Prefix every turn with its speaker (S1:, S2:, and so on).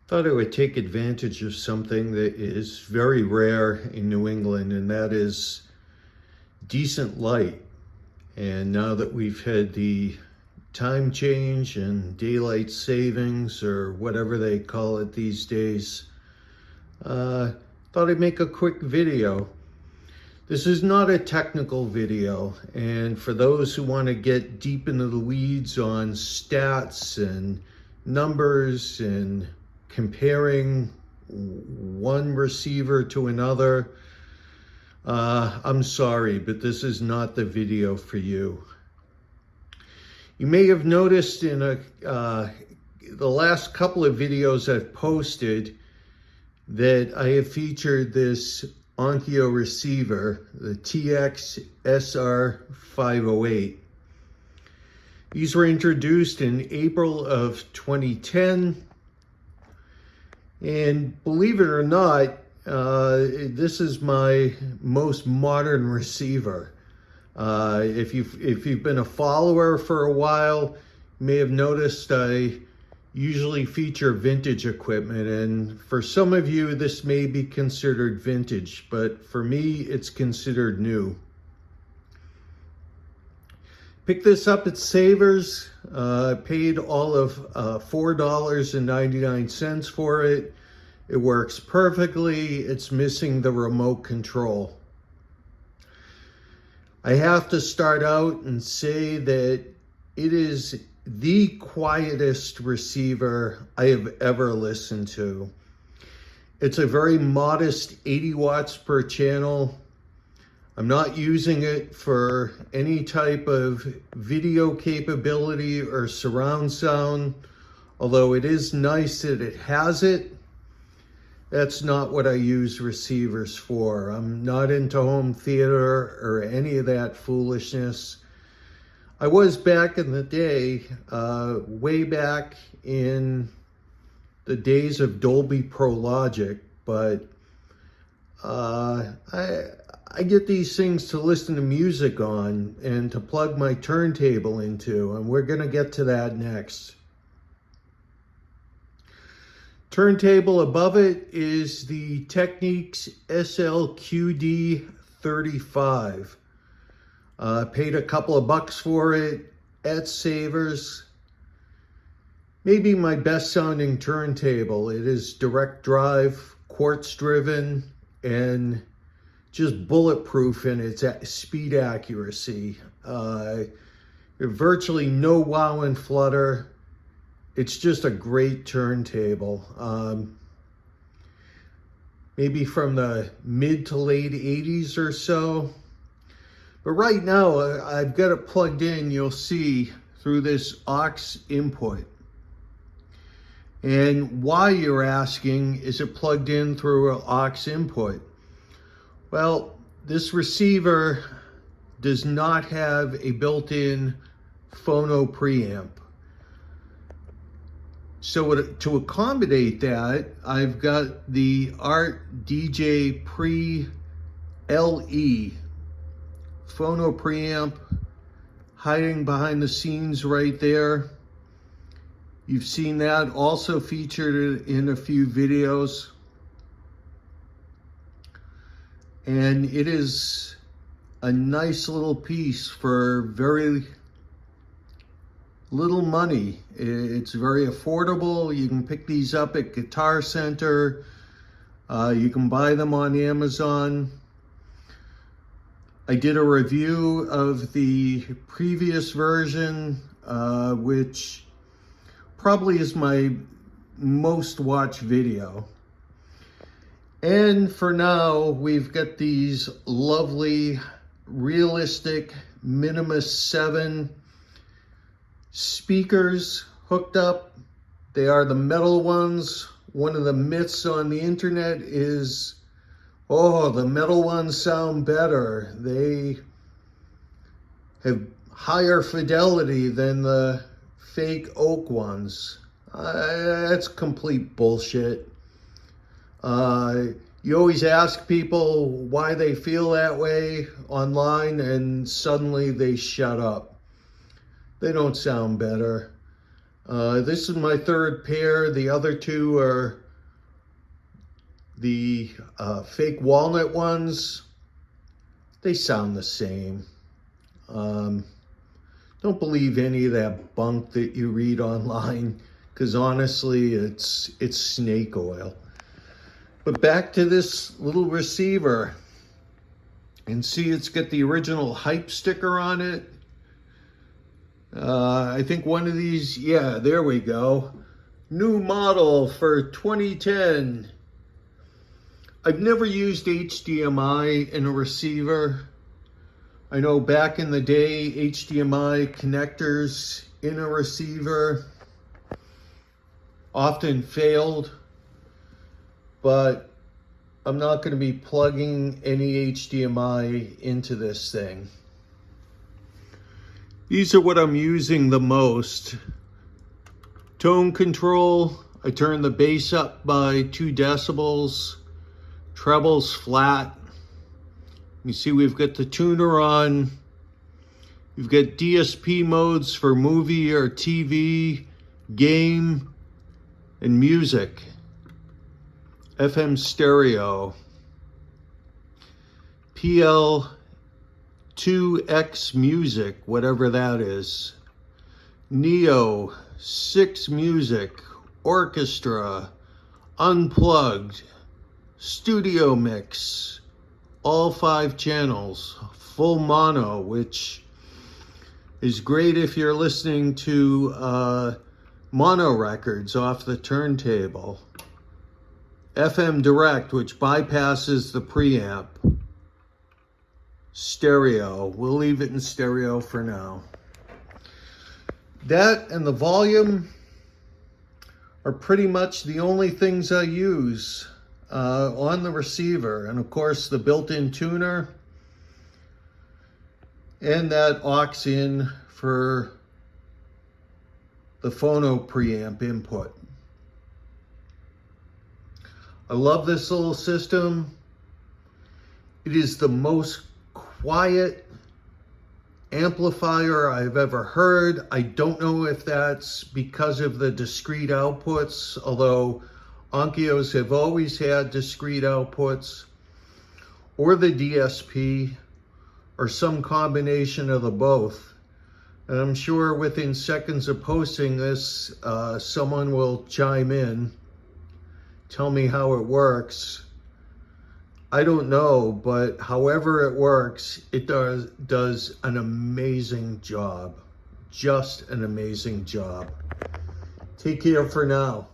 S1: Thought I would take advantage of something that is very rare in New England, and that is decent light. And now that we've had the time change and daylight savings, or whatever they call it these days, thought I'd make a quick video. This is not a technical video, and for those who want to get deep into the weeds on stats and numbers and comparing one receiver to another, I'm sorry, but this is not the video for you. You may have noticed in the last couple of videos I've posted that I have featured this Onkyo receiver, the TX-SR508. These were introduced in April of 2010. And believe it or not, this is my most modern receiver. If you've been a follower for a while, you may have noticed I usually feature vintage equipment, and for some of you this may be considered vintage, but for me it's considered new. Picked this up at Savers, paid all of $4.99 for it. It works perfectly. It's missing the remote control. I have to start out and say that it is the quietest receiver I have ever listened to. It's a very modest 80 watts per channel. I'm not using it for any type of video capability or surround sound, although it is nice that it has it. That's not what I use receivers for. I'm not into home theater or any of that foolishness. I was back in the day, way back in the days of Dolby Pro Logic, but I get these things to listen to music on and to plug my turntable into, and we're gonna get to that next. Turntable above it is the Technics SLQD35. Paid a couple of bucks for it at Savers. Maybe my best sounding turntable. It is direct drive, quartz driven, and just bulletproof in its speed accuracy. Virtually no wow and flutter. It's just a great turntable. Maybe from the mid to late 80s or so. But right now, I've got it plugged in, you'll see, through this aux input. And why, you're asking, is it plugged in through an aux input? Well, this receiver does not have a built-in Phono preamp. So to accommodate that, I've got the Art DJ Pre LE Phono preamp hiding behind the scenes right there. You've seen that also featured in a few videos. And it is a nice little piece for very little money. It's very affordable. You can pick these up at Guitar Center. You can buy them on Amazon. I did a review of the previous version, which probably is my most watched video. And for now, we've got these lovely, realistic Minimus 7 speakers hooked up. They are the metal ones. One of the myths on the internet is, oh, the metal ones sound better. They have higher fidelity than the fake oak ones. That's complete bullshit. You always ask people why they feel that way online, and suddenly they shut up. They don't sound better. This is my third pair. The other two are the fake walnut ones. They sound the same. Don't believe any of that bunk that you read online, because honestly, it's snake oil. But back to this little receiver, and see, it's got the original hype sticker on it. I think one of these, yeah, there we go. New model for 2010. I've never used HDMI in a receiver. I know back in the day, HDMI connectors in a receiver often failed, but I'm not going to be plugging any HDMI into this thing. These are what I'm using the most. Tone control, I turn the bass up by 2 decibels. Treble's flat. You see we've got the tuner on. We've got DSP modes for movie or TV, game, and music. FM stereo. PL2X music, whatever that is. Neo 6 music, orchestra, unplugged, studio mix, all 5 channels, full mono, which is great if you're listening to mono records off the turntable. FM direct, which bypasses the preamp. Stereo, we'll leave it in stereo for now. That and the volume are pretty much the only things I use on the receiver. And of course the built-in tuner and that aux in for the Phono preamp input. I love this little system. It is the most quiet amplifier I've ever heard. I don't know if that's because of the discrete outputs, although Onkyos have always had discrete outputs, or the DSP, or some combination of the both. And I'm sure within seconds of posting this, someone will chime in, tell me how it works. I don't know, but however it works, it does an amazing job. Just an amazing job. Take care for now.